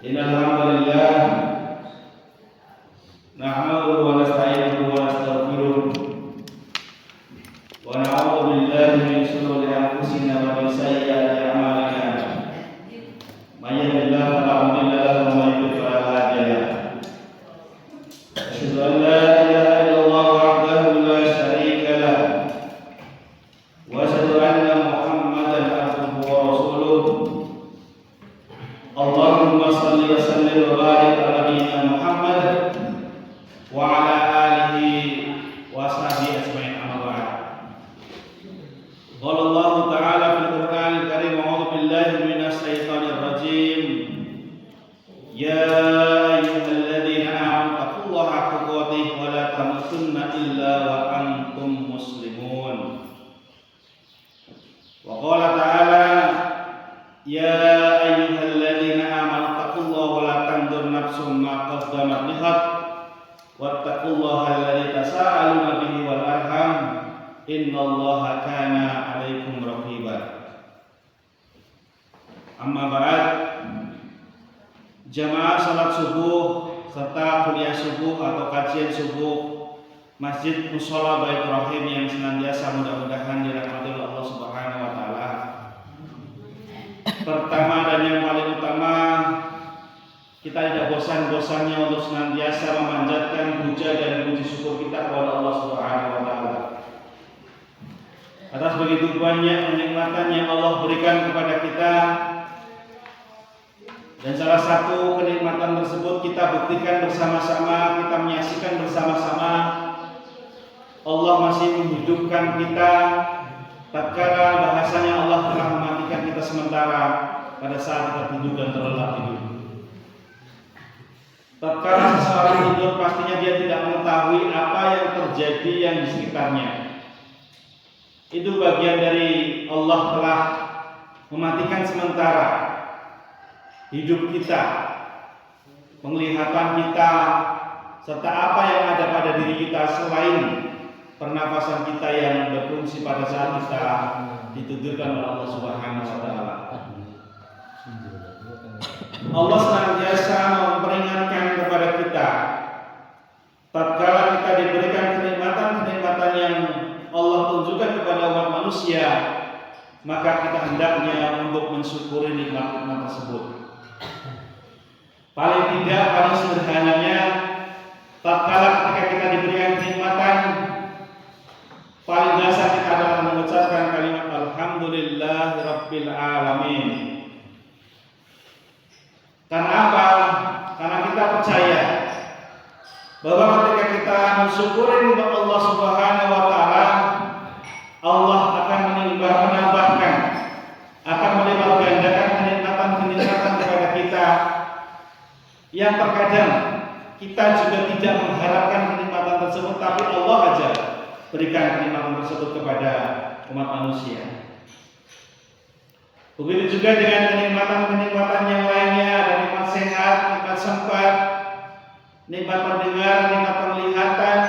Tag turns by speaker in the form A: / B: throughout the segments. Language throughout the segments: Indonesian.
A: Innal hamdalillah nahmaduhu wa nasta'inuhu wa nastaghfiruh wa na'udzu billahi min shururi anfusina wa min sayyiati a'malina. May yahdihillahu fala mudilla lahu wa may yudlil fala hadiya lahu. Asyhadu an la ilaha illallah wahdahu la syarika lahu wa asyhadu anna Muhammadan abduhu wa rasuluh. Allahumma shalli wa sallim wa barik ala nabiyyina Muhammad wa ala alihi wa sahbihi ajma'in, amma ba'd. Qala Allah ta'ala fil Qur'anil Karim, a'udzu billahi minasy syaithanir rajim. Ya ayyuhalladzina amanu taqullaha haqqa tuqatih wa la tamutunna illa wa antum muslimun. Wa qala ta'ala ya ayyuhalladzina amanu taqullaha wa la tanzur nafsum ma qaddamat lighad wattaqullaha alladzi tasaaluna bihi wal arham innallaha kana 'alaikum raqiba. Amma ba'd. Jamaah salat subuh serta kuliah subuh atau kajian subuh Masjid Mushola Baitur Rahim yang senantiasa mudah-mudahan dirahmati oleh Allah Subhanahu wa taala. Pertama dan yang paling utama, kita tidak bosan-bosannya untuk senantiasa memanjatkan puja dan puji syukur kita kepada Allah Subhanahu wa taala atas begitu banyak kenikmatan yang Allah berikan kepada kita. Dan salah satu kenikmatan tersebut kita buktikan bersama-sama, kita menyaksikan bersama-sama Allah masih menghidupkan kita tatkala bahasanya Allah telah mematikan kita sementara pada saat kita tidur dan terlelap tidur. Tatkala seseorang tidur, pastinya dia tidak mengetahui apa yang terjadi yang di sekitarnya. Itu bagian dari Allah telah mematikan sementara hidup kita, penglihatan kita, serta apa yang ada pada diri kita selain pernafasan kita yang berfungsi pada saat kita ditidurkan oleh Allah Subhanahu wa taala. Allah senantiasa memperingatkan kepada kita tatkala kita diberikan kenikmatan-kenikmatan yang Allah tunjukkan kepada umat manusia, maka kita hendaknya untuk mensyukuri nikmat-nikmat tersebut. Paling tidak, paling sederhananya, tatkala ketika kita diberikan kenikmatan, paling dasar kita adalah mengucapkan kalimat alhamdulillahirabbil alamin. Karena apa? Karena kita percaya bahwa ketika kita mensyukuri nikmat Allah Subhanahu wa taala, Allah akan menambahkan, akan melipat gandakan kenikmatan-kenikmatan kepada kita yang terkadang kita juga tidak mengharapkan kenikmatan tersebut, tapi Allah aja berikan kenikmatan tersebut kepada umat manusia. Begitu juga dengan kenikmatan-kenikmatan yang lainnya, ada nikmat sehat, nikmat sempat, nikmat mendengar, nikmat penglihatan,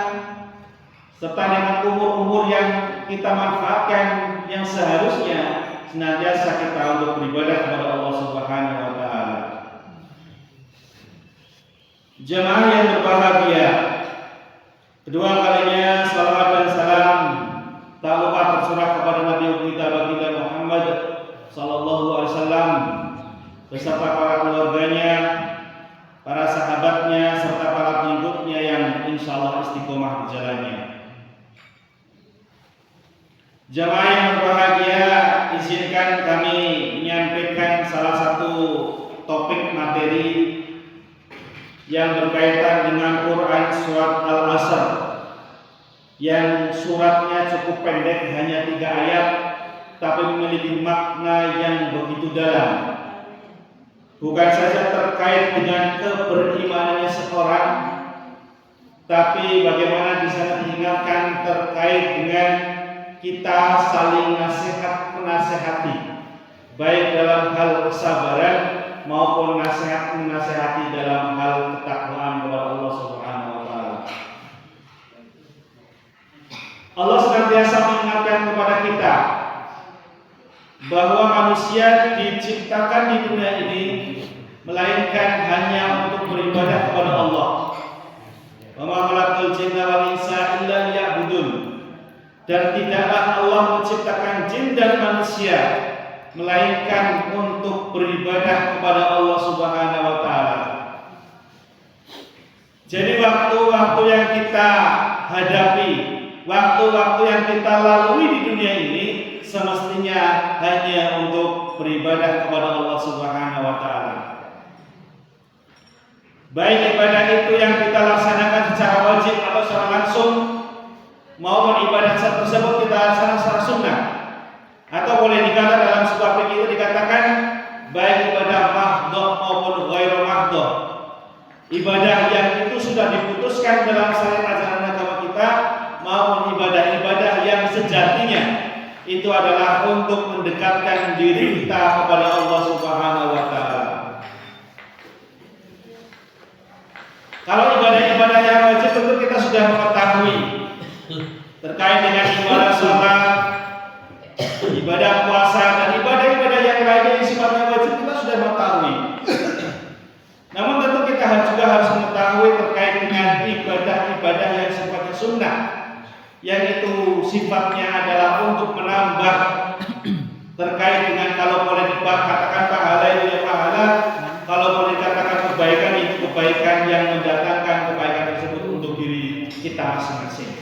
A: serta nikmat umur-umur yang kita manfaatkan, yang seharusnya senantiasa kita untuk beribadah kepada Allah Subhanahu wa taala. Jemaah yang berbahagia, kedua kalinya salawat dan salam tak lupa tercurah kepada Nabi kita baginda Muhammad sallallahu alaihi wasallam beserta para keluarganya, para sahabatnya, serta para pengikutnya yang insyaallah istiqomah di jalannya. Jemaah yang berbahagia, izinkan kami menyampaikan salah satu topik materi yang berkaitan dengan Quran surat Al-Asr, yang suratnya cukup pendek, hanya 3 ayat, tapi memiliki makna yang begitu dalam. Bukan saja terkait dengan keberimanannya seorang, tapi bagaimana di sana diingatkan terkait dengan kita saling nasihat menasehati, baik dalam hal kesabaran maupun nasihat menasehati dalam hal ketakwaan kepada Allah Subhanahu wa taala. Allah senantiasa mengingatkan kepada kita bahwa manusia diciptakan di dunia ini melainkan melainkan hanya untuk beribadah kepada Allah. Wa ma khalaqtul jinna wal insa illa liya'budun. Dan tidaklah Allah menciptakan jin dan manusia melainkan untuk beribadah kepada Allah Subhanahu wa taala. Jadi waktu-waktu yang kita hadapi, waktu-waktu yang kita lalui di dunia ini semestinya hanya untuk beribadah kepada Allah Subhanahu wa taala. Baik ibadah itu yang kita laksanakan secara wajib atau secara langsung, maupun ibadah tersebut kita laksanakan secara sunnah, atau boleh dikata dalam sebuah fikih itu dikatakan baik ibadah mahdhah maupun ghairu mahdhah, ibadah yang itu sudah diputuskan dalam syariat ajaran agama kita, maupun ibadah-ibadah yang sejatinya itu adalah untuk mendekatkan diri kita kepada Allah Subhanahu wa taala. Kalau ibadah-ibadah yang wajib tentu kita sudah mengetahui terkait dengan ibadah salat, ibadah puasa, dan ibadah-ibadah yang lainnya yang sifatnya wajib kita sudah mengetahui. Namun tentu kita juga harus mengetahui terkait dengan ibadah-ibadah yang sifatnya sunnah, yang itu sifatnya adalah untuk menambah terkait dengan, kalau boleh dikatakan pahala itu ya pahala, kalau boleh dikatakan kebaikan itu kebaikan yang mendatangkan kebaikan tersebut untuk diri kita masing-masing.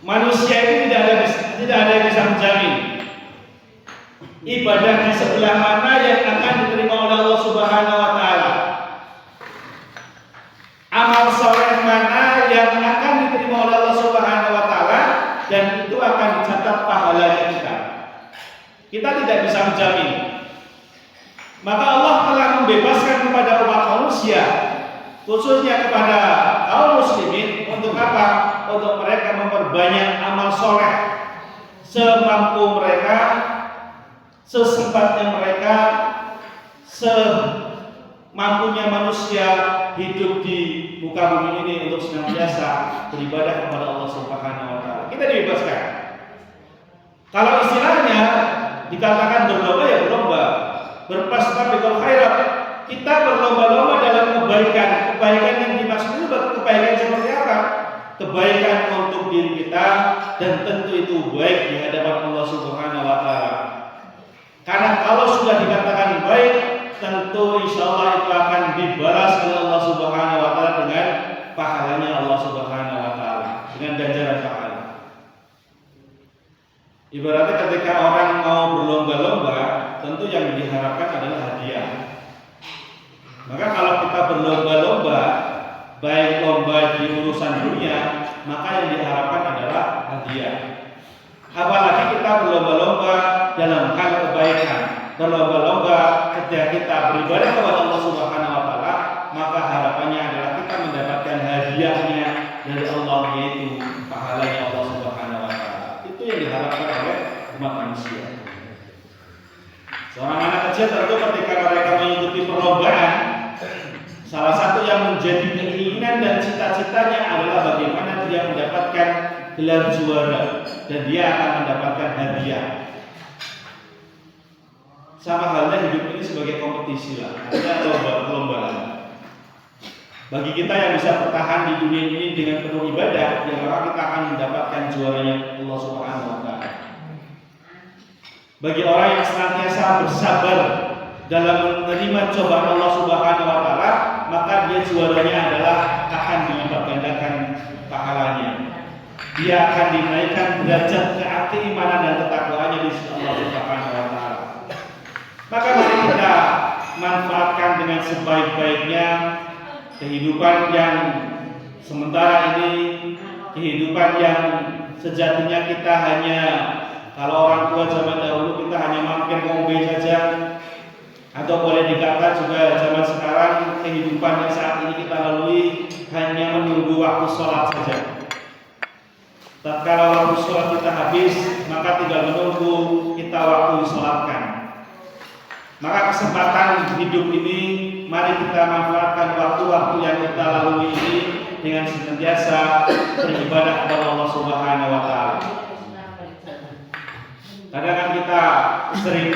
A: Manusia itu tidak ada yang bisa menjamin ibadah di sebelah mana yang akan diterima oleh Allah Subhanahu wa taala. Amal soleh mana yang akan diterima oleh Allah Subhanahu wa taala dan itu akan dicatat pahalanya kita. Kita tidak bisa menjamin. Maka Allah telah membebaskan kepada umat manusia, khususnya kepada kaum muslimin, untuk apa? Untuk mereka memperbanyak amal soleh semampu mereka, sesempatnya mereka, semampunya manusia hidup di muka bumi ini untuk senantiasa beribadah kepada Allah Subhanahu wa taala. Kita dibebaskan. Kalau istilahnya dikatakan berlomba ya berlomba, berpesta bil khairat. Kita berlomba-lomba dalam kebaikan. Kebaikan yang dimaksud itu kebaikan seperti apa? Kebaikan untuk diri kita, dan tentu itu baik di hadapan Allah Subhanahu wa taala. Karena kalau sudah dikatakan baik, tentu insyaallah itu akan dibalas oleh Allah Subhanahu wa taala dengan pahalanya Allah Subhanahu wa taala, dengan ganjaran pahala. Ibaratnya ketika orang mau berlomba-lomba, tentu yang diharapkan adalah hadiah. Maka kalau kita berlomba-lomba, baik lomba di urusan dunia, maka yang diharapkan adalah hadiah. Apalagi kita berlomba-lomba dalam hal kebaikan, berlomba-lomba ketika kita beribadah kepada Allah Subhanahu wa taala, maka harapannya adalah kita mendapatkan hadiahnya dari Allah, yaitu pahalanya Allah Subhanahu wa taala. Itu yang diharapkan oleh umat manusia. Seorang anak kecil tentu ketika mereka mengikuti perlombaan, salah satu yang menjadi keinginan dan cita-citanya adalah bagaimana dia mendapatkan gelar juara dan dia akan mendapatkan hadiah. Sama halnya hidup ini sebagai kompetisi lah, ada lomba-lombaan. Bagi kita yang bisa bertahan di dunia ini dengan penuh ibadah, ya maka kita akan mendapatkan juaranya Allah Subhanahu wa taala. Bagi orang yang senantiasa bersabar dalam menerima cobaan Allah Subhanahu wa taala, maka dia juaranya adalah akan dilipat gandakan pahalanya. Dia akan dinaikkan derajat keimanan dan ketakwaannya di sisi Allah Subhanahu wa taala. Maka mari kita manfaatkan dengan sebaik-baiknya kehidupan yang sementara ini, kehidupan yang sejatinya kita hanya, kalau orang tua zaman dahulu kita hanya mampir ngombe saja, atau boleh dikata juga zaman sekarang kehidupan yang saat ini kita lalui hanya menunggu waktu sholat saja. Tatkala waktu sholat kita habis, maka tinggal menunggu kita waktu disolatkan. Maka kesempatan hidup ini mari kita manfaatkan waktu-waktu yang kita lalui ini dengan senantiasa beribadah kepada Allah Subhanahu wa taala. Kadang kan kita sering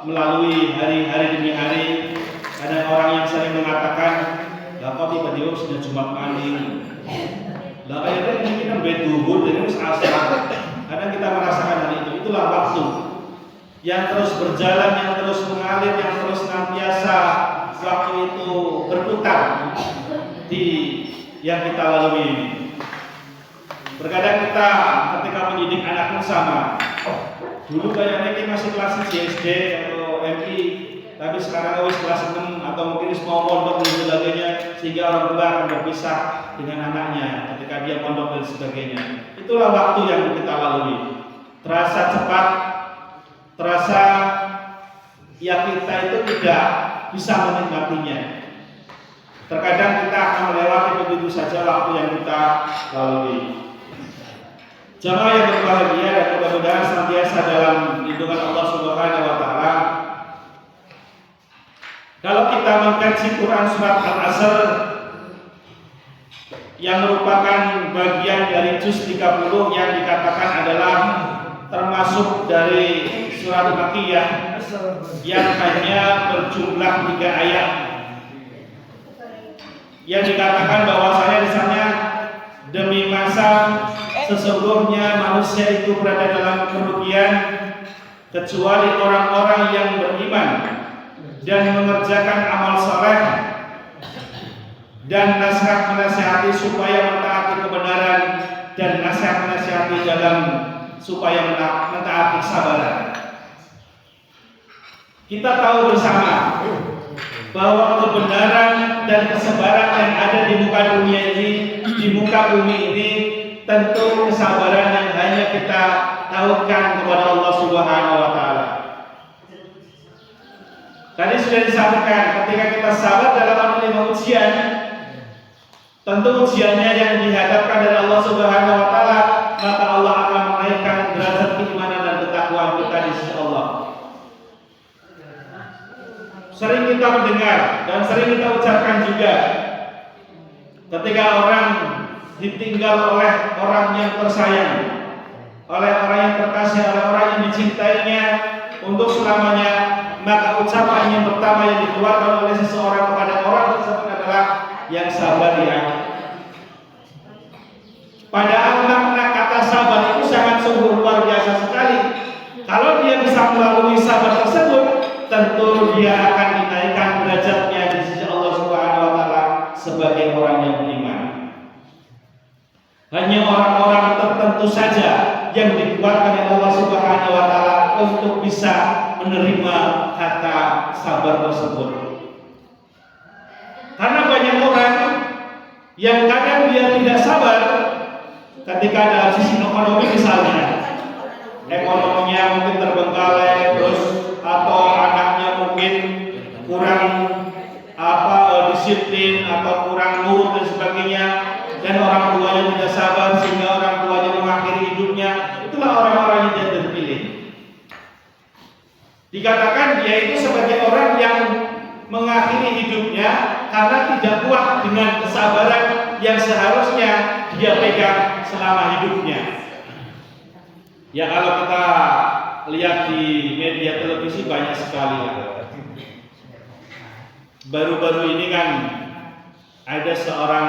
A: melalui hari-hari demi hari. Ada orang yang sering mengatakan, lah kok tiba-tiba sudah Jumat malam. Lah akhirnya ini kita beduhur dari asal. Kadang kita merasakan hal itu. Itulah waktu yang terus berjalan, yang terus mengalir, yang terus senantiasa waktu itu berputar di yang kita lalui ini. Terkadang kita ketika mendidik anak pun sama. Dulu kayaknya masih kelas SD atau MI, tapi sekarang wis kelas 6 atau mungkin mau pondok dan sebagainya, sehingga orang tua akan berpisah dengan anaknya ketika dia pondok dan sebagainya. Itulah waktu yang kita lalui. Terasa cepat, terasa ya kita itu tidak bisa menikmatinya. Terkadang kita akan melewati begitu saja waktu yang kita lalui. Jamaah yang berbahagia dan mudah-mudahan senantiasa dalam lindungan Allah Subhanahu wa taala. Kalau kita mengkaji Quran surat Al-Asr yang merupakan bagian dari juz 30 yang dikatakan adalah termasuk dari surat Makkiyah yang hanya berjumlah 3 ayat, yang dikatakan bahwasanya di sana demi masa sesungguhnya manusia itu berada dalam kerugian kecuali orang-orang yang beriman dan mengerjakan amal saleh dan nasihat menasihati supaya mentaati kebenaran dan nasihat menasihati dalam supaya mentaati kesabaran. Kita tahu bersama bahwa kebenaran dan kesabaran yang ada di muka dunia ini, di muka bumi ini, tentu kesabaran yang hanya kita tahukan kepada Allah Subhanahu wa taala. Tadi sudah disampaikan, ketika kita sabar dalam menerima ujian, tentu ujiannya yang dihadapkan dari Allah Subhanahu wa taala, maka Allah akan menaikkan derajat keimanan dan ketakwaan kita di sisi Allah. Sering kita mendengar dan sering kita ucapkan juga, ketika orang ditinggal oleh orang yang tersayang, oleh orang yang terkasih, oleh orang yang dicintainya untuk selamanya, maka ucapan yang pertama yang dikeluarkan oleh seseorang kepada orang tersebut adalah yang sabar ya. Padahal makna kata sabar itu sangat sungguh luar biasa sekali. Kalau dia bisa melalui sabar tersebut, tentu dia akan dinaikkan derajatnya di sisi Allah Subhanahu wa taala sebagai orang yang beriman. Hanya orang-orang tertentu saja yang dikuatkan oleh Allah Subhanahu wa taala untuk bisa menerima kata sabar tersebut. Karena banyak orang yang kadang dia tidak sabar ketika dalam sisi ekonomi misalnya, ekonominya mungkin terbengkalai terus, atau anaknya mungkin kurang disiplin atau kurang nurut dan sebagainya, dan orang tuanya tidak sabar sehingga orang tuanya mengakhiri hidupnya. Itulah orang-orang yang tidak terpilih. Dikatakan dia itu sebagai orang yang mengakhiri hidupnya karena tidak kuat dengan kesabaran yang seharusnya dia pegang selama hidupnya. Ya kalau kita lihat di media televisi banyak sekali lah. Baru-baru ini kan ada seorang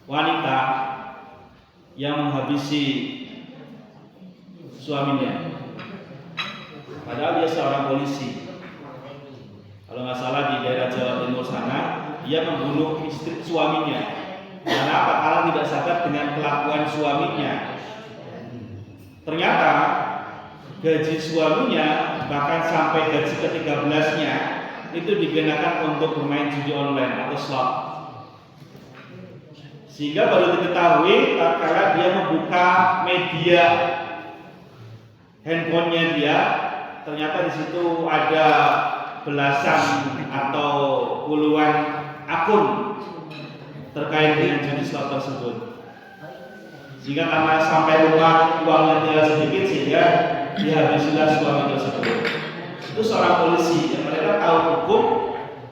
A: wanita yang menghabisi suaminya. Padahal dia seorang polisi. Kalau nggak salah di daerah Jawa Timur sana, dia membunuh istri suaminya. Kenapa? Karena tidak sadar dengan kelakuan suaminya. Ternyata gaji suaminya bahkan sampai gaji ke-13-nya itu digunakan untuk bermain judi online atau slot. Sehingga baru diketahui tatkala dia membuka media handphonenya dia, ternyata di situ ada belasan atau puluhan akun terkait dengan judi slot tersebut. Sehingga karena sampai rumah uangnya tinggal sedikit sehingga dihabisilah suami tersebut. Itu seorang polisi yang mereka tahu hukum,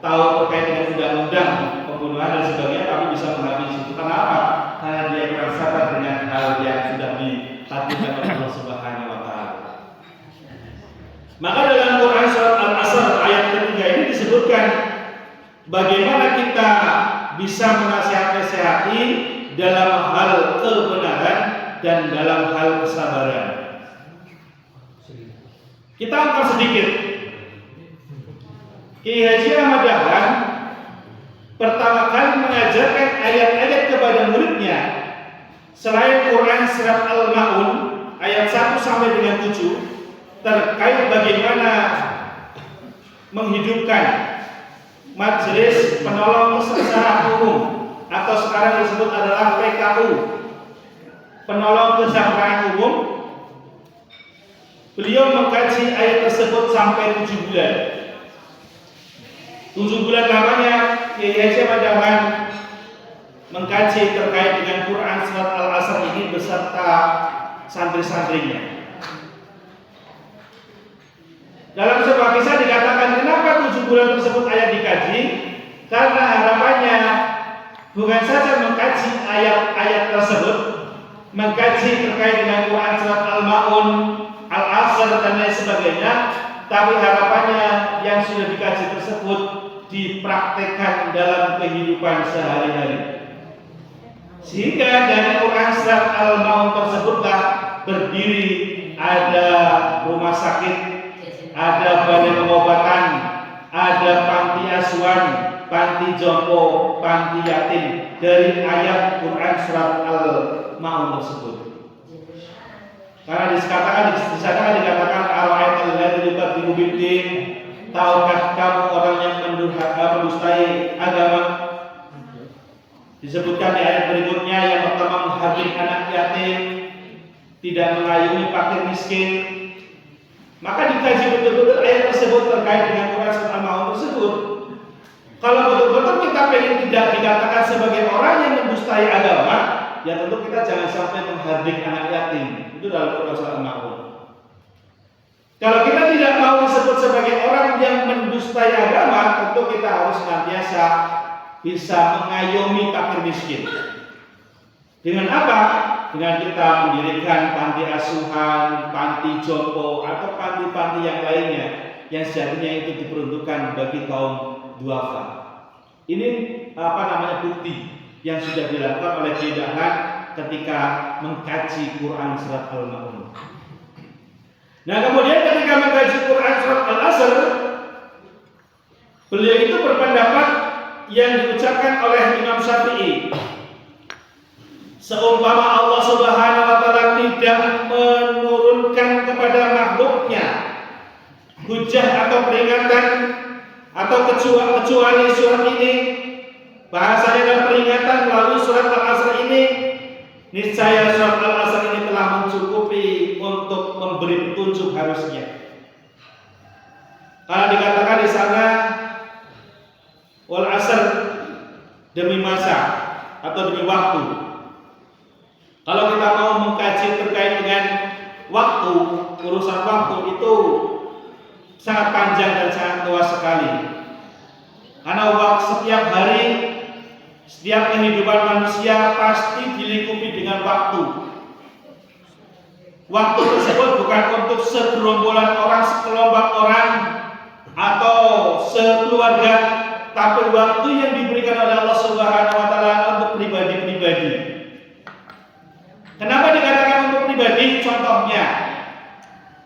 A: tahu terkait dengan undang-undang pembunuhan dan sebagainya, tapi bisa menghabisi itu. Kenapa? Karena dia kurang sadar dengan hal yang sudah ditakdirkan oleh Allah Subhanahu wa taala. Maka dalam Quran surat Al-Asr ayat ketiga ini disebutkan bagaimana kita bisa menasihati dalam hal kebenaran dan dalam hal kesabaran. Kita angkat sedikit. Kiai Haji Ahmad Dahlan pertama kali mengajarkan ayat-ayat kepada muridnya selain Quran surat Al-Maun ayat 1 sampai dengan 7 terkait bagaimana menghidupkan majelis penolong kesejahteraan umum atau sekarang disebut adalah PKU, penolong kesejahteraan umum. Beliau mengkaji ayat tersebut sampai 7 bulan. 7 bulan lamanya Kiai Haji Ahmad Dahlan mengkaji terkait dengan Quran surat Al-Asr ini beserta santri-santrinya. Dalam sebuah kisah dikatakan kenapa 7 bulan tersebut ayat dikaji? Karena harapannya bukan saja mengkaji ayat-ayat tersebut, mengkaji terkait dengan Quran surat Al-Maun, Al-Asr dan lain sebagainya, tapi harapannya yang sudah dikaji tersebut dipraktekkan dalam kehidupan sehari-hari. Sehingga dari Quran surat Al-Maun tersebutlah berdiri ada rumah sakit, ada balai pengobatan, ada panti asuhan, panti jompo, panti yatim dari ayat Quran surat Al-Maun tersebut. Karena dikatakan ara'aital ladzi yukadzibu biddin, tahukah kamu orang yang mendustai agama? Disebutkan di ayat berikutnya yang pertama menghardik anak yatim, tidak mengayomi fakir miskin. Maka dikaji betul-betul ayat tersebut terkait dengan Quran surat Al-Maun tersebut. Kalau betul-betul kita ingin tidak dikatakan sebagai orang yang mendustai agama, ya tentu kita jangan sampai menghardik anak yatim. Itu dalam Quran surat Al-Maun. Kalau kita tidak mau disebut sebagai orang yang mendustai agama, tentu kita harus senantiasa bisa mengayomi fakir miskin. Dengan apa? Dengan kita mendirikan panti asuhan, panti jompo, atau panti-panti yang lainnya yang sejatinya itu diperuntukkan bagi kaum duafa. Ini bukti yang sudah dilakukan oleh Kiai Dahlan ketika mengkaji Quran surat Al-Maun. Nah, kemudian ketika mengkaji Quran surat Al-Asr, beliau itu berpendapat yang diucapkan oleh Imam Syafi'i, seumpama Allah Subhanahu wa taala tidak menurunkan kepada makhluknya hujah atau peringatan atau kecuali surat ini, bahasanya adalah peringatan melalui surat Al-Asr ini, niscaya surat Al-Asr ini telah mencukupi untuk memberi petunjuk harusnya. Karena dikatakan di sana wal asr, demi masa atau demi waktu. Kalau kita mau mengkaji terkait dengan waktu, urusan waktu itu sangat panjang dan sangat luas sekali. Karena setiap hari, setiap kehidupan manusia pasti dilingkupi dengan waktu. Waktu tersebut bukan untuk segerombolan orang, sekelompok orang, atau sekeluarga, tapi waktu yang diberikan oleh Allah Subhanahu wa taala untuk pribadi-pribadi. Kenapa dikatakan untuk pribadi? Contohnya,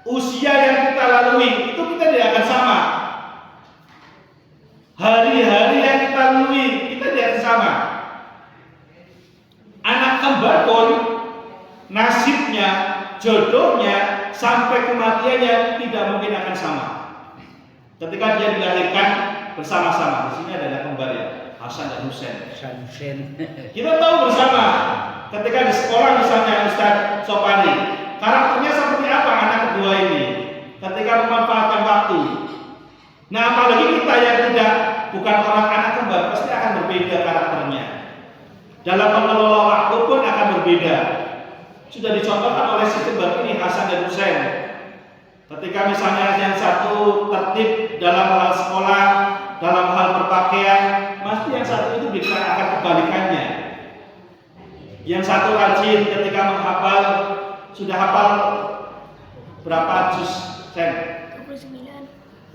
A: usia yang kita lalui itu kita tidak akan sama. Hari-hari yang kita lalui kita tidak akan sama. Anak kembar pun nasibnya, jodohnya sampai kematiannya tidak mungkin akan sama. Ketika dia dilahirkan bersama-sama, di sini adalah kembar ya, Hasan dan Husain. Kita tahu bersama. Ketika di sekolah misalnya Ustaz Sopani, karakternya seperti apa anak kedua ini ketika memanfaatkan waktu. Nah, apalagi kita yang bukan orang anak kembar, pasti akan berbeda karakternya. Dalam mengelola waktu pun akan berbeda. Sudah dicontohkan oleh si kembar ini, Hasan dan Husain. Ketika misalnya yang satu tertib dalam hal sekolah, dalam hal berpakaian, pasti yang satu itu bisa akan kebalikannya. Yang satu rajin ketika menghafal, sudah hafal berapa juz?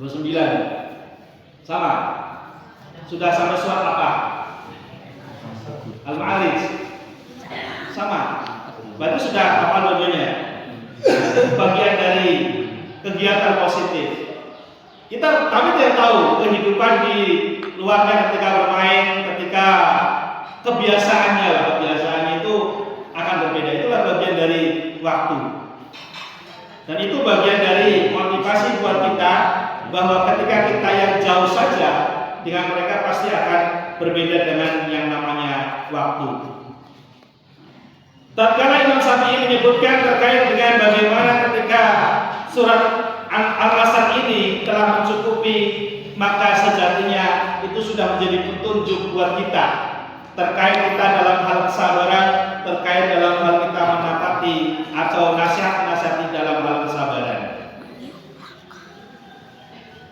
A: 29. Sama. Sudah sampai surat apa? Al-Ma'arij. Sama. Berarti sudah apa dua-duanya? Bagian dari kegiatan positif. Kami tidak tahu kehidupan di luarnya ketika bermain, ketika kebiasaannya itu akan berbeda. Itulah bagian dari waktu. Dan itu bagian dari motivasi buat kita bahwa ketika kita yang jauh saja dengan mereka pasti akan berbeda dengan yang namanya waktu. Tatkala Imam Syafi'i menyebutkan terkait dengan bagaimana ketika surat Al-Asr ini telah mencukupi, maka sejatinya itu sudah menjadi petunjuk buat kita terkait kita dalam hal kesabaran, terkait dalam hal kita menapati atau nasihat-nasihat dalam hal kesabaran.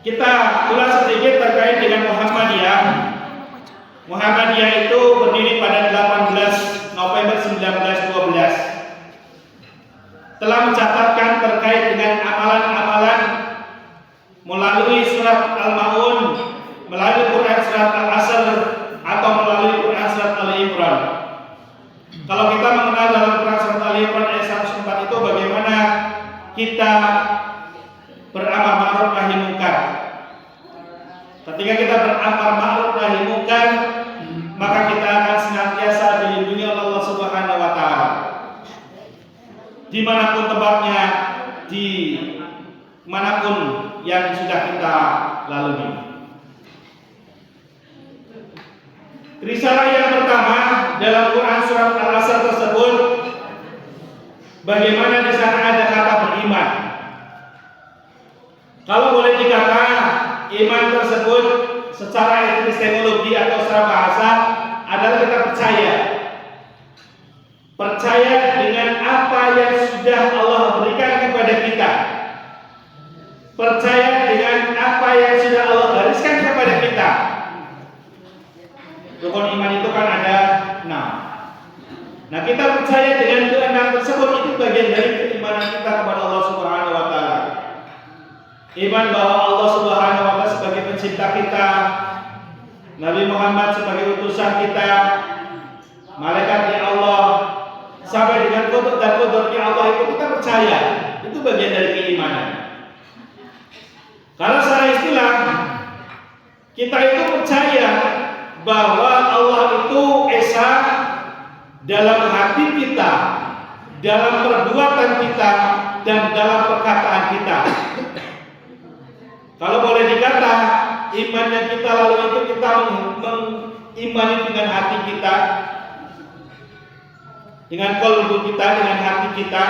A: Kita ulas sedikit terkait dengan Muhammadiyah. Muhammadiyah itu berdiri pada 18 November 1912. Telah mencatatkan terkait dengan amalan-amalan melalui surat Al-Maun, melalui Quran surat Al-Asr, atau melalui Quran surat Al-Imran. Kalau kita mengenal dalam Quran surat Al-Imran ayat 104 itu bagaimana kita beramal ma'ruf nahi munkar. Ketika kita beramal ma'ruf nahi munkar, maka kita akan senantiasa dilindungi oleh Allah Subhanahu wa taala. Dimanapun tempatnya, di manapun yang sudah kita lalui. Risalah yang pertama dalam Quran surat Al-Asr tersebut, bagaimana di sana ada kata beriman. Kalau boleh dikata, iman tersebut secara epistemologi atau secara bahasa adalah kita percaya. Percaya dengan apa yang sudah Allah berikan kepada kita. Percaya dengan apa yang sudah Allah gariskan kepada kita. Rukun iman itu kan ada 6. Nah, kita percaya dengan ke-6 tersebut, itu bagian dari keimanan kita kepada Allah Subhanahu wa taala. Iman bahwa Allah Subhanahu wa taala sebagai pencipta kita, Nabi Muhammad sebagai utusan kita, malaikatnya Allah, sampai dengan kudus dan kudurnya Allah itu kita percaya. Itu bagian dari keimanan. Karena secara istilah kita itu percaya bahwa Allah itu esa dalam hati kita, dalam perbuatan kita, dan dalam perkataan kita. Kalau boleh dikata, iman yang kita lalui itu kita mengimani dengan hati kita, dengan qalbu kita, dengan hati kita.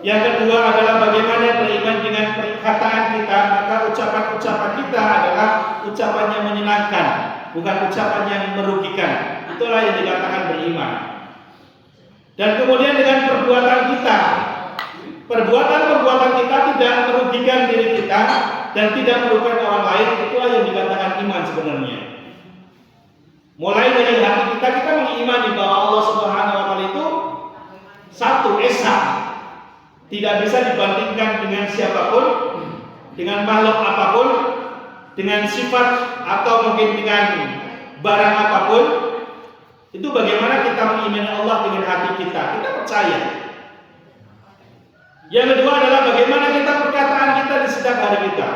A: Yang kedua adalah bagaimana beriman dengan perkataan kita. Maka ucapan-ucapan kita adalah ucapan yang menyenangkan, bukan ucapan yang merugikan. Itulah yang dikatakan beriman. Dan kemudian dengan perbuatan kita, perbuatan kita tidak merugikan diri kita dan tidak merugikan orang lain. Itulah yang dikatakan iman sebenarnya. Mulai dari hati kita mengimani bahwa Allah Subhanahu wa taala itu satu, esa, tidak bisa dibandingkan dengan siapapun, dengan makhluk apapun, dengan sifat atau mungkin dengan barang apapun. Itu bagaimana kita mengimani Allah dengan hati kita. Kita percaya. Yang kedua adalah bagaimana kita perkataan kita di setiap hari kita.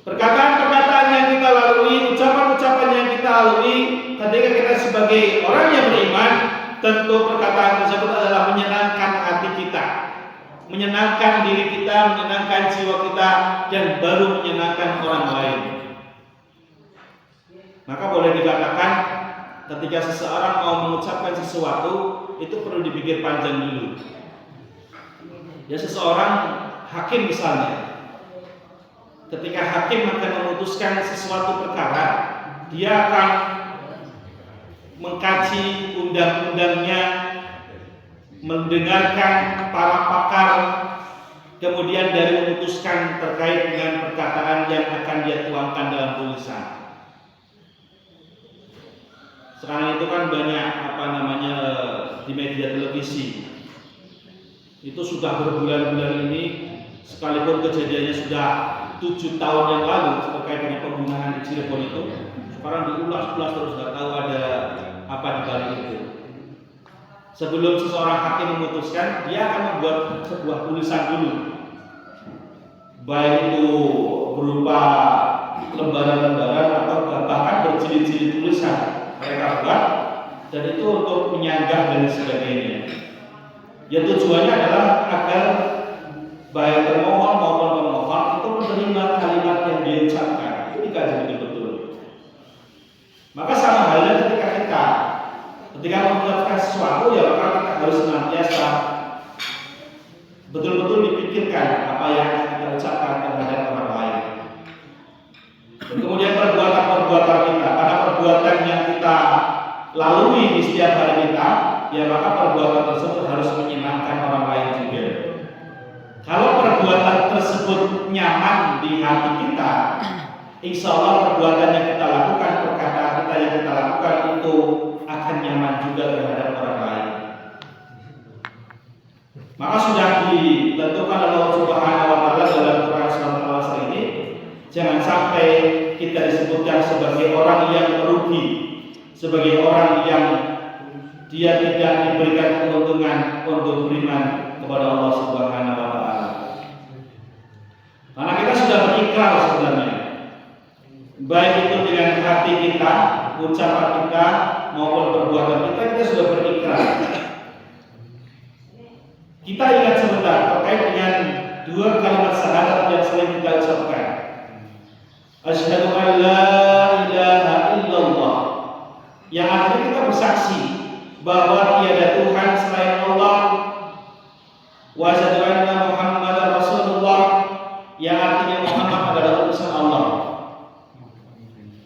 A: Perkataan-perkataan yang kita lalui, ucapan-ucapan yang kita lalui ketika kita sebagai orang yang beriman, tentu perkataan tersebut adalah menyenangkan hati kita, menyenangkan diri kita, menyenangkan jiwa kita, dan baru menyenangkan orang lain. Maka boleh dikatakan ketika seseorang mau mengucapkan sesuatu, itu perlu dipikir panjang dulu. Ya, seseorang hakim misalnya, ketika hakim akan memutuskan sesuatu perkara, dia akan mengkaji undang-undangnya, mendengarkan para pakar, kemudian dari memutuskan terkait dengan perkataan yang akan dia tuangkan dalam tulisan. Sekarang itu kan banyak di media televisi. Itu sudah berbulan-bulan ini, sekalipun kejadiannya sudah 7 tahun yang lalu terkait dengan pembunuhan di Cirebon itu, sekarang diulas-ulas terus, nggak tahu ada apa di balik itu. Sebelum seseorang hakim memutuskan, dia akan membuat sebuah tulisan dulu, baik itu berupa lembaran-lembaran atau bahkan berjilid-jilid tulisan mereka buat, dan itu untuk menyanggah dan sebagainya. Ya tujuannya adalah agar baik termohon maupun pemohon itu menerima kalimat yang diucapkan, itu dikaji betul-betul. Maka sama halnya ketika mengucapkan sesuatu, ya maka kita harus senantiasa betul-betul dipikirkan apa yang kita ucapkan terhadap orang lain. Dan kemudian perbuatan kita, karena perbuatan yang kita lalui di setiap hari kita, ya maka perbuatan tersebut harus menyenangkan orang lain juga. Kalau perbuatan tersebut nyaman di hati kita, insya Allah perbuatan yang kita lakukan, perkataan kita yang kita lakukan itu akan nyaman juga terhadap orang lain. Maka sudah ditentukan oleh Allah Subhanahu wa taala dalam Quran Surat Al-Asr ini, jangan sampai kita disebutkan sebagai orang yang merugi, sebagai orang yang dia tidak diberikan keuntungan untuk beriman kepada Allah Subhanahu wa taala. Karena kita sudah berikrar sebenarnya, baik itu dengan hati kita, ucapan kita maupun perbuatan kita sudah berikrar. Kita ingat sebentar terkait dengan 2 kalimat syahadat yang sering kita ucapkan. Asyhadu an la ilaha illallah, yang artinya kita bersaksi bahwa tiada Tuhan selain Allah, wa asyhadu anna Muhammadar Rasulullah, yang artinya Muhammad adalah utusan Allah.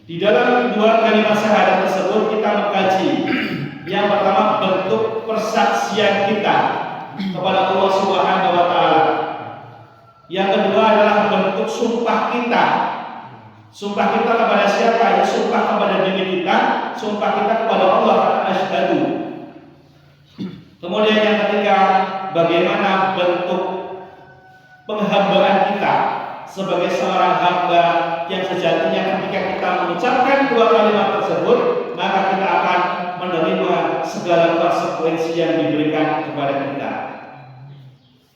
A: Di dalam 2 kalimat syahadat tersebut kita mengkaji yang pertama bentuk persaksian kita kepada Allah Subhanahu wa taala. Yang kedua adalah bentuk sumpah kita. Sumpah kita kepada siapa? Ya sumpah kepada diri kita, sumpah kita kepada Allah, asyhadu. Kemudian yang ketiga, bagaimana bentuk penghambaan kita sebagai seorang hamba yang sejatinya ketika kita mengucapkan 2 kalimat tersebut, maka kita akan menerima segala konsekuensi yang diberikan kepada kita.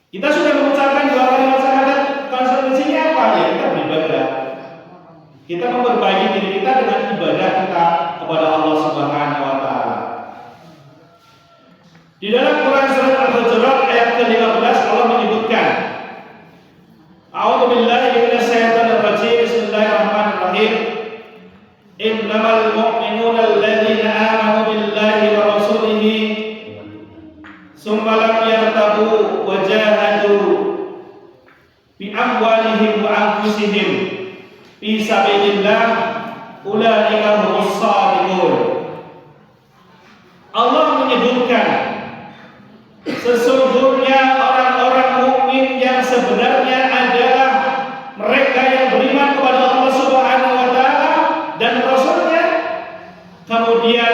A: Kita sudah mengucapkan 2 kalimat syahadat, konsekuensinya apa? Ya kita beribadah. Kita memperbaiki diri kita dengan ibadah kita kepada Allah Subhanahu wa taala. Di dalam Quran surat Al-Hujurat ayat ke-15 Allah menyebutkan, A'udzu billahi minasy syaithanir rajim. Bismillahirrahmanirrahim. Innamal mu'minuna alladzina amanu billahi wa rasulihi tsumma lam yartabu wa jahadu bi amwalihim wa anfusihim fi sabilillah ulaika humus shadiqun. Allah menyebutkan sesungguhnya orang-orang mukmin yang sebenarnya adalah mereka yang beriman kepada Allah Subhanahu wa taala dan Rasulnya, kemudian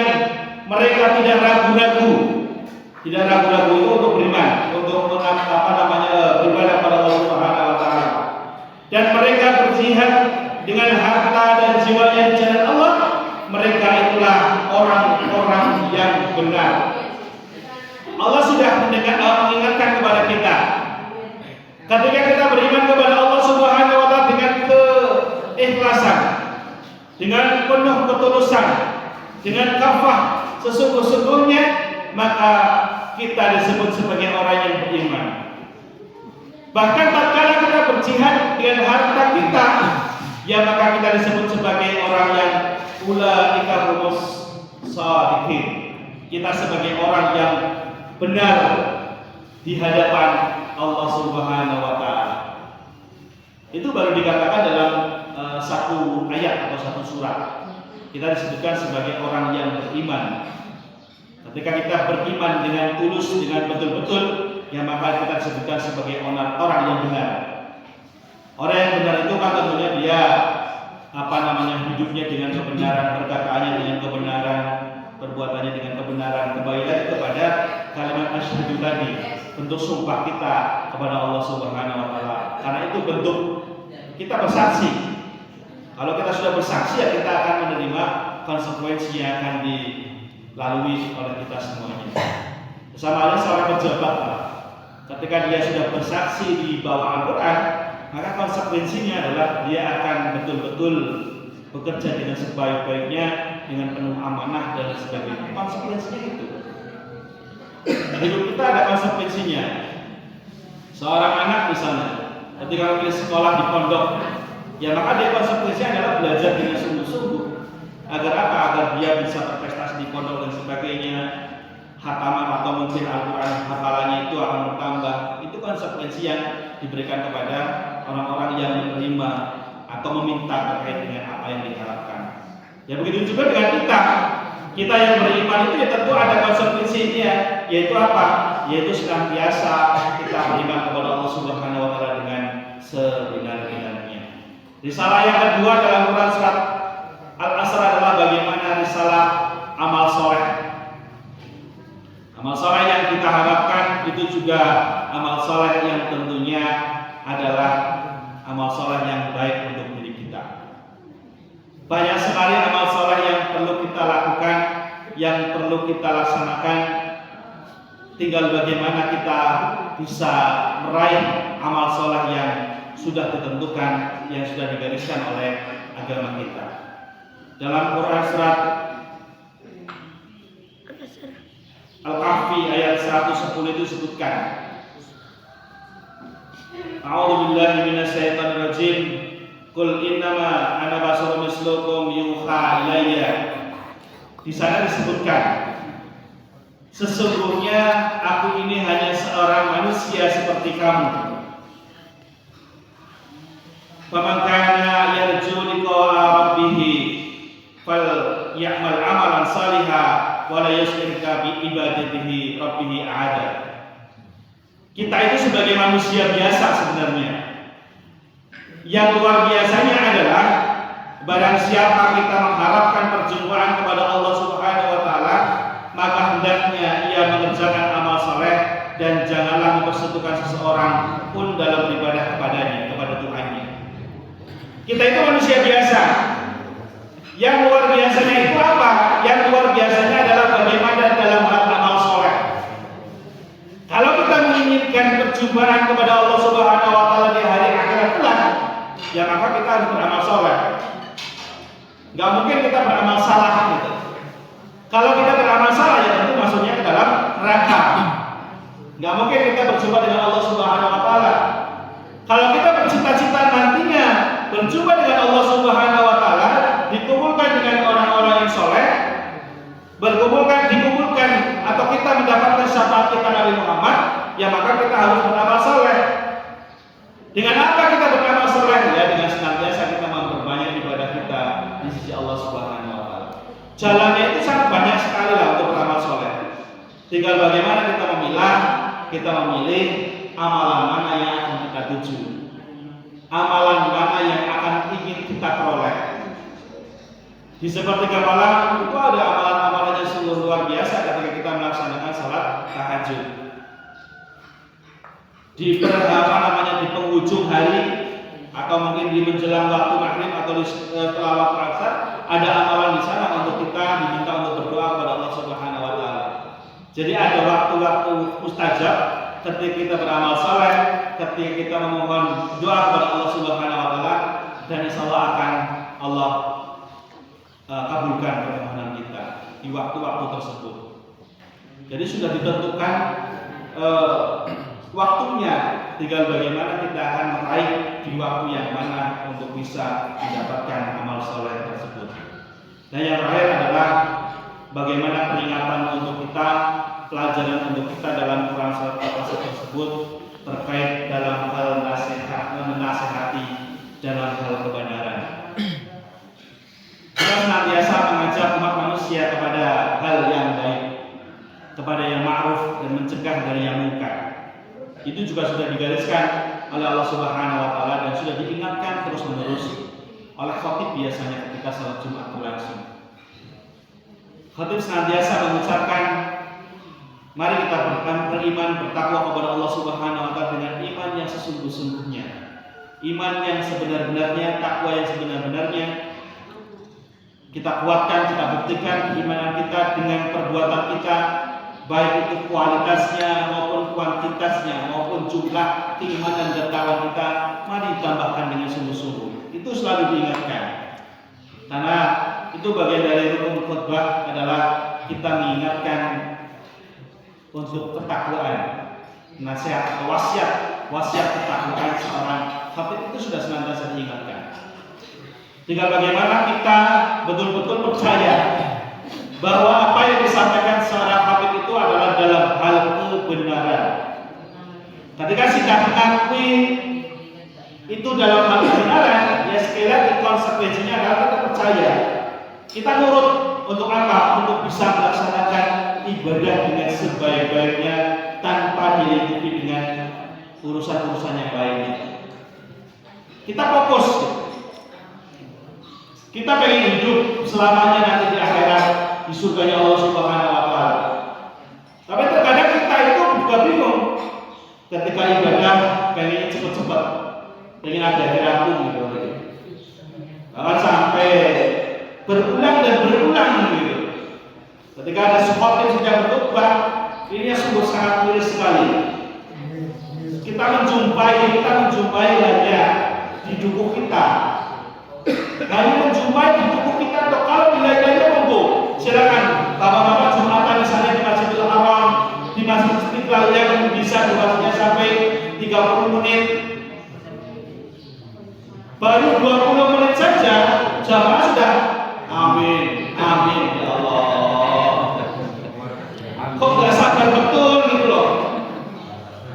A: mereka tidak ragu-ragu itu untuk beriman, untuk beribadah kepada Allah Subhanahu wa taala, dan mereka berjihad dengan harta dan jiwanya di jalan Allah. Mereka itulah orang-orang yang benar. Allah sudah mengingatkan kepada kita, ketika kita beriman kepada Allah Subhanahu wa taala dengan keikhlasan, dengan penuh ketulusan, dengan kafah sesungguh-sungguhnya, maka kita disebut sebagai orang yang beriman. Bahkan tatkala kita berjihad dengan harta kita, ya maka kita disebut sebagai orang yang ulaika humus shadiqin. Kita sebagai orang yang benar di hadapan Allah Subhanahu wa taala. Itu baru dikatakan dalam satu ayat atau satu surat. Kita disebutkan sebagai orang yang beriman. Ketika kita beriman dengan tulus, dengan betul-betul, ya maka kita disebutkan sebagai orang yang benar. Orang yang benar itu kan tentunya dia hidupnya dengan kebenaran, perkataannya dengan kebenaran, perbuatannya dengan kebenaran. Kembali lagi kepada kalimat asyhadu tadi, bentuk sumpah kita kepada Allah Subhanahu wa taala. Karena itu bentuk kita bersaksi. Kalau kita sudah bersaksi ya kita akan menerima konsekuensi yang akan dilalui oleh kita semuanya. Sama halnya seorang pejabat, ketika dia sudah bersaksi di bawah Al-Quran, maka konsekuensinya adalah dia akan betul-betul bekerja dengan sebaik-baiknya, dengan penuh amanah dan sebagainya. Konsekuensinya itu. Hidup kita ada konsekuensinya. Seorang anak misalnya, ketika memilih sekolah di pondok, ya maka dia konsekuensinya adalah belajar dengan sungguh-sungguh. Agar apa? Agar dia bisa berprestasi di pondok dan sebagainya. Hataman atau mungkin Al-Quran hafalannya itu akan bertambah. Itu konsekuensi yang diberikan kepada orang-orang yang menerima atau meminta terkait dengan apa yang diharapkan. Ya begitu juga dengan kita. Kita yang beriman itu ya tentu ada konsekuensinya, yaitu apa? Yaitu senantiasa kita beriman kepada Allah Subhanahu wa taala dengan sebenar-benarnya. Risalah yang kedua dalam Quran surat Al-Asr adalah bagaimana risalah amal soleh. Amal soleh yang kita harapkan itu juga amal soleh yang tentunya adalah amal soleh yang baik untuk diri kita. Banyak sekali amal soleh yang perlu kita lakukan, yang perlu kita laksanakan. Tinggal bagaimana kita bisa meraih amal soleh yang sudah ditentukan, yang sudah digariskan oleh agama kita. Dalam Quran surat Al-Kahfi ayat 110 itu disebutkan, A'udzu billahi minasyaitonir rajim. Qul innama ana basharun mislukum yuha ilayya. Di sana disebutkan, sesungguhnya aku ini hanya seorang manusia seperti kamu. Faman kana yarju liqa'a rabbih fal ya'mal 'amalan shalihan wa la yusyrik bi ibadatihi rabbih ahada. Kita itu sebagai manusia biasa sebenarnya. Yang luar biasanya adalah barang siapa kita mengharapkan perjumpaan kepada Allah Subhanahu wa taala, maka hendaknya ia mengerjakan amal saleh dan janganlah mempersekutukan seseorang pun dalam beribadah kepadanya, kepada Tuhannya. Kita itu manusia biasa. Yang luar biasanya itu apa? Yang luar biasanya adalah bagaimana dalam hal amal saleh. Kalau kita menginginkan perjumpaan kepada Allah Subhanahu wa taala di hari akhirat kelak, ya maka kita harus beramal saleh. Gak mungkin kita beramal salah gitu. Kalau kita beramal salah ya tentu masuknya ke dalam neraka. Gak mungkin kita berjumpa dengan Allah Subhanahu wa taala. Kalau kita bercita-cita nantinya berjumpa dengan Allah Subhanahu wa taala, dikumpulkan dengan orang-orang yang soleh, dikumpulkan atau kita mendapatkan syafaat kita Nabi Muhammad, ya maka kita harus beramal saleh. Dengan apa kita beramal saleh? Ya dengan senantiasa kita memperbanyak ibadah kita di sisi Allah Subhanahu wa taala. Jalannya itu sangat banyak sekali lah untuk beramal saleh. Tinggal bagaimana kita memilih amalan mana yang akan kita tuju. Amalan mana yang akan ingin kita peroleh. Di sepertiga malam itu ada amalan-amalan yang sungguh luar biasa ketika kita melaksanakan salat tahajud. Di di penghujung hari atau mungkin di menjelang waktu maghrib atau setelah waktu asar, ada amalan di sana untuk kita diminta untuk berdoa kepada Allah Subhanahu wa taala. Jadi ada waktu-waktu mustajab ketika kita beramal saleh, ketika kita memohon doa kepada Allah Subhanahu wa taala, dan insyaallah akan Allah kabulkan permohonan kita di waktu-waktu tersebut. Jadi sudah ditentukan waktunya, tinggal bagaimana kita akan meraih di waktu yang mana untuk bisa mendapatkan amal soleh tersebut. Dan yang terakhir adalah bagaimana peringatan untuk kita, pelajaran untuk kita dalam Quran surat Al-Asr tersebut terkait dalam hal menasihati dalam hal kebenaran. Kita senantiasa mengajak umat manusia kepada hal yang baik, kepada yang ma'ruf dan mencegah dari yang munkar. Itu juga sudah digariskan oleh Allah Subhanahu wa taala dan sudah diingatkan terus-menerus oleh khatib biasanya ketika salat Jumat berlangsung. Khatib senantiasa mengucapkan, mari kita beriman bertakwa kepada Allah Subhanahu wa taala dengan iman yang sesungguh-sungguhnya. iman yang sebenar-benarnya, takwa yang sebenar-benarnya. Kita kuatkan, kita buktikan keimanan kita dengan perbuatan kita, baik itu kualitasnya maupun kuantitasnya maupun jumlah keimanan dan takwa kita. Mari ditambahkan dengan sungguh-sungguh. Itu selalu diingatkan. Karena itu bagian dari rukun khutbah adalah kita mengingatkan untuk ketakwaan, nasihat atau wasiat ketakwaan seorang khatib itu sudah senantiasa diingatkan. Tinggal bagaimana kita betul-betul percaya bahwa apa yang disampaikan seorang khatib itu adalah dalam hal kebenaran. Ketika kita mengakui itu dalam hal kebenaran, ya sekali lagi konsekuensinya adalah kita percaya. Kita nurut untuk apa? Untuk bisa melaksanakan ibadah dengan sebaik-baiknya tanpa dilingkupi dengan urusan-urusan yang lainnya. Kita fokus. Kita pengen hidup selamanya nanti di akhirat di surganya Allah Subhanahu wa taala. Tapi terkadang kita itu juga bingung ketika ibadah pengen cepat-cepat, pengen ada rampung gitu. Bahkan sampai berulang dan berulang gitu. Ketika ada sesuatu yang sedang berubah, ini sungguh sangat miris sekali. Kita menjumpai hanya di tubuh kita. Hanya menjumpai di tubuh kita. Kalau nilai-nilainya monggo, silakan bapak-bapak Jumatan misalnya di Masjidil Haram, di Masjid Istiqlal yang bisa durasinya sampai 30 menit. Baru 20 menit saja jamaah sudah amin, amin ya Allah. Kok nggak sabar betul gitu loh.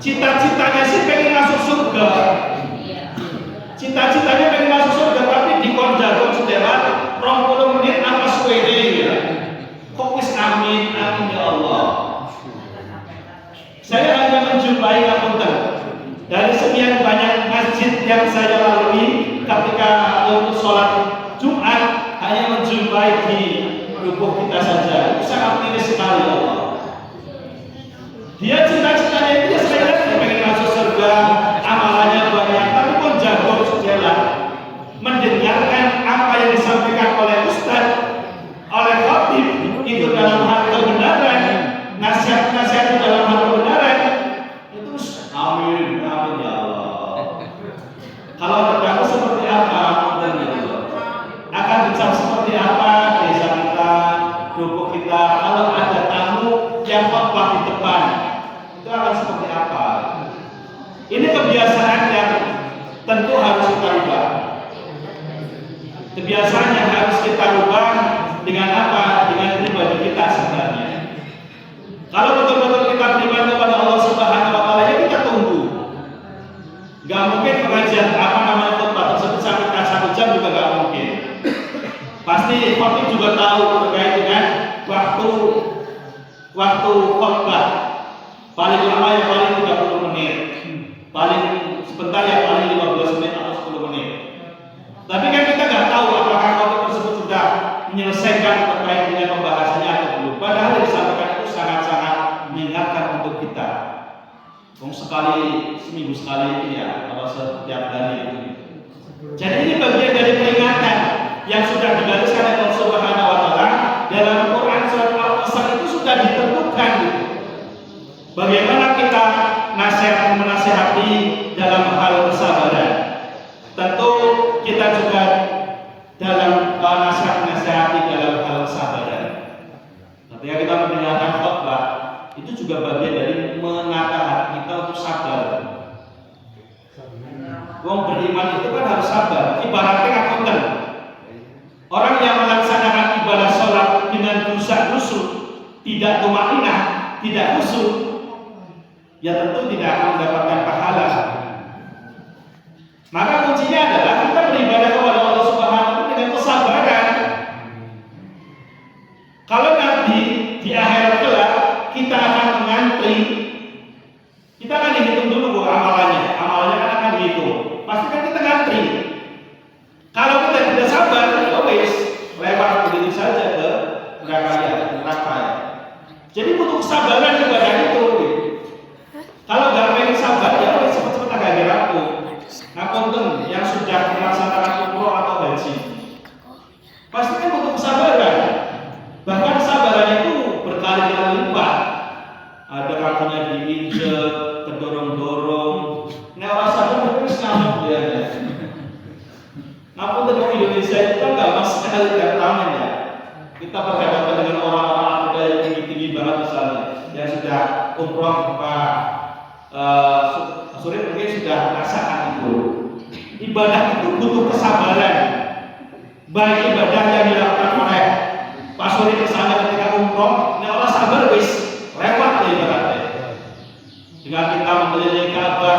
A: Cita-citanya sih pengen masuk surga. Cita-citanya pengen masuk surga, tapi dikon-jagon setelan 20 menit apa suwede ya. Kok wis amin, amin ya Allah. Saya hanya menjumpai ngapunten dari sekian banyak masjid yang saya lalui ketika untuk sholat Jumat, hanya menjumpai di tubuh kita saja. Itu sangat miris sekali ya Allah. Dia cita-citanya itu ya sekali lagi pengen masuk surga, amalannya banyak, tapi pun jago sejalan mendengarkan apa yang disampaikan oleh ustaz, oleh khatib itu dalam hal kebenaran, nasihat-nasihat itu dalam hal kebenaran, itu amin, amin ya Allah. Kalau terdapat seperti apa, akan dicap seperti apa desa kita, dukuh kita, kalau ada tamu yang khotbah di depan, itu akan seperti apa? Ini kebiasaan yang tentu harus kita ubah. Kebiasaan yang harus kita ubah dengan apa? Dengan pribadi kita sebenarnya. Kalau betul-betul kita beriman kepada Allah Subhanahu wa taala, ya kita tunggu. Gak mungkin pengajian apa namanya khotbah tersebut sampai 1 jam juga gak mungkin. Pasti khotib juga tahu terkait dengan waktu khotbah. Paling lama ya paling 30 menit. Paling sebentar ya paling 15 menit atau 10 menit. Tapi kan kita nggak tahu apakah khotib tersebut sudah menyelesaikan terkait dengan pembahasannya atau belum. Padahal yang disampaikan itu sangat-sangat mengingatkan untuk kita. Seminggu sekali itu ya, kalau setiap hari itu. Jadi ini bagian dari peringatan yang sudah digariskan oleh Allah Subhanahu wa taala dalam Quran surat Al-Qasas itu sudah ditentukan gitu. Bagaimana kita menasihati dalam hal kesabaran. Tentu kita juga dalam nasihati dalam hal kesabaran. Ketika kita mendengarkan khotbah, itu juga bagian dari menata hati kita untuk sabar. Wong beriman itu kan harus sabar. Ibaratnya ngapunten. Orang yang melaksanakan ibadah sholat dengan khusyuk, tidak tumaninah, tidak khusyuk, ya tentu tidak akan mendapatkan pahala. Maka kuncinya adalah kita beribadah kepada Allah Subhanahu wa taala dengan kesabaran. Kalau nanti di akhirat kelak kita akan mengantri, kita akan dihitung dulu amalannya kan akan dihitung. Pasti kan kita ngantri. Kalau kita tidak sabar, ya wis lewat begitu saja ke neraka. Jadi butuh kesabaran ibadah itu. Kalau nggak pengen sabar, ya wis cepet-cepet agak rampung. Ngapunten, haji. Pasti kan butuh kesabaran. Bahkan kesabarannya itu berkali-kali lipat. Ada kakinya diinjek, kedorong-dorong. Nah orang sabar terus ngamuk dia. Ngapun dari Indonesia itu kan nggak mas sekali tangan ya. Kita berhadapan dengan orang-orang Afrika yang tinggi-tinggi banget misalnya, yang sudah umroh Pak Surya mungkin sudah merasakan itu. Ibadah itu butuh kesabaran. Baik ibadah yang dilakukan oleh Pak Surya misalnya ketika umroh, nah orang sabar wis lewat ya ibaratnya. Dengan kita mengelilingi Ka'bah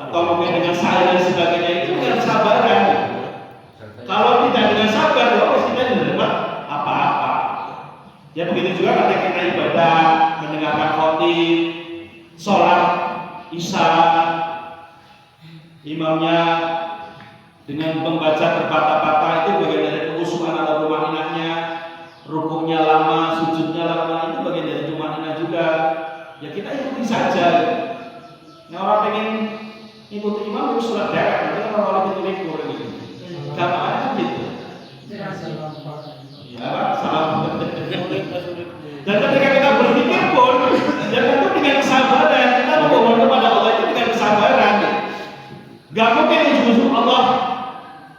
A: atau mungkin dengan sa'i dan sebagainya itu dengan kesabaran. Kalau tidak dengan sabar, ya kita tidak dapat apa-apa. Ya begitu juga ketika kita ibadah, mendengarkan khotib, sholat isya, imamnya dengan membaca berpatah-patah itu bagian dari kekhusyuan atau tumaninahnya, rukunnya lama, sujudnya lama, itu bagian dari tumaninah juga. Ya kita ikuti saja. Nah orang pengen ikuti imam itu surat dakwah, itu kan orang itu likur gitu. Gamanya gitu. Ya, salam. Dan ketika kita berpikir pun, ya tentu dengan kesabaran. Kita memohon kepada Allah itu dengan kesabaran. Gak mungkin ujung-ujung Allah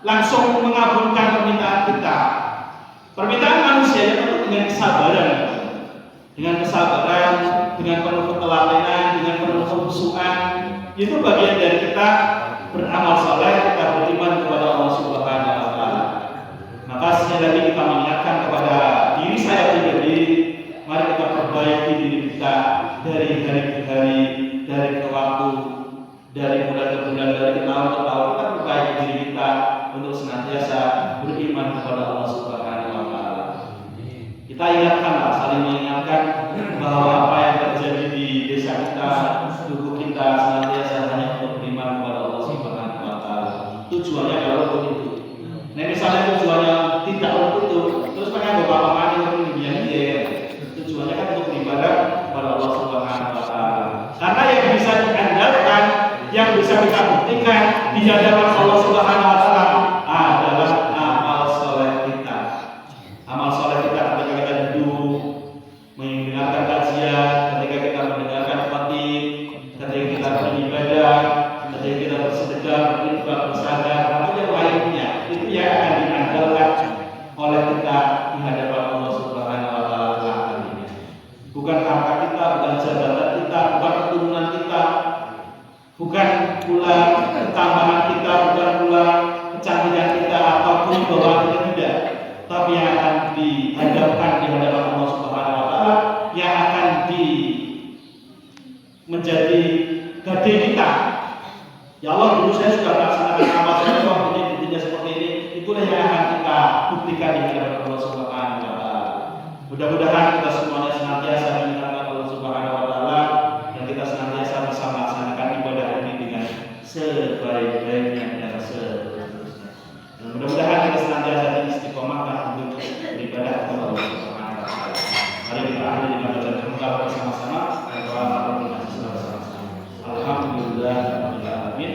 A: langsung mengabulkan permintaan kita. Permintaan manusia itu tentu dengan kesabaran. Dengan kesabaran, dengan penuh ketelatenan, dengan penuh kekhusyuan. Itu bagian dari kita beramal saleh, kita beriman kepada Allah Subhanahu wa taala. Maka sekali lagi kita mengingatkan kepada diri saya pribadi, mari kita perbaiki diri kita dari hari ke hari, dari ke waktu, dari bulan ke bulan, dari tahun ke tahun. Kita perbaiki diri kita untuk senantiasa beriman kepada Allah Subhanahu wa taala. Kita ingatkanlah, saling mengingatkan bahwa apa yang terjadi di desa kita, tubuh kita senantiasa hanya untuk beriman kepada Allah Subhanahu wa taala. Tujuannya adalah untuk itu. Nah misalnya tujuannya tidak untuk itu, terus pengen bawa mani untuk dia. Tujuannya kan untuk beribadah kepada Allah Subhanahu wa taala. Karena yang bisa diandalkan, yang bisa kita buktikan di hadapan Allah Subhanahu wa taala adalah amal soleh kita. Amal soleh kita ketika kita duduk mendengarkan kajian, ketika kita mendengarkan khotib, ketika kita beribadah, ketika kita bersedekah, berinfak, bersadar, atau yang lainnya, itu yang akan diandalkan oleh kita di hadapan Allah Subhanahu wa taala ini. Bukan harta kita, bukan jabatan kita, bukan keturunan kita, bukan pula ketambahan kita, bukan pula kecantikan kita ataupun bawaan kita, tidak. Tapi yang akan dihadapkan di hadapan Allah Subhanahu wa taala, yang akan menjadi gade kita. Ya Allah, dulu saya sudah melaksanakan amal soleh, ini buktinya seperti ini. Itulah yang akan kita buktikan di hadapan Allah Subhanahu wa taala. Mudah-mudahan kita semuanya senantiasa mengingatkan Allah Subhanahu wa taala dan kita senantiasa bisa melaksanakan ibadah ini dengan sebaik-baiknya dan seterusnya. Dan mudah-mudahan kita senantiasa istiqomah untuk beribadah kepada Allah Subhanahu wa taala. Mari kita akhiri dengan bacaan hamdalah bersama-sama dan doa bersama-sama. Alhamdulillah rabbil alamin.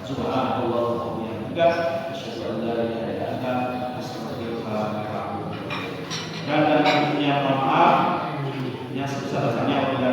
A: Subhanallah wa bihamdihi, asyhadu an la ilaha illa anta, astaghfiruka wa atubu ilaik. Dan tentunya mohon maaf yang sebesar-besarnya apabila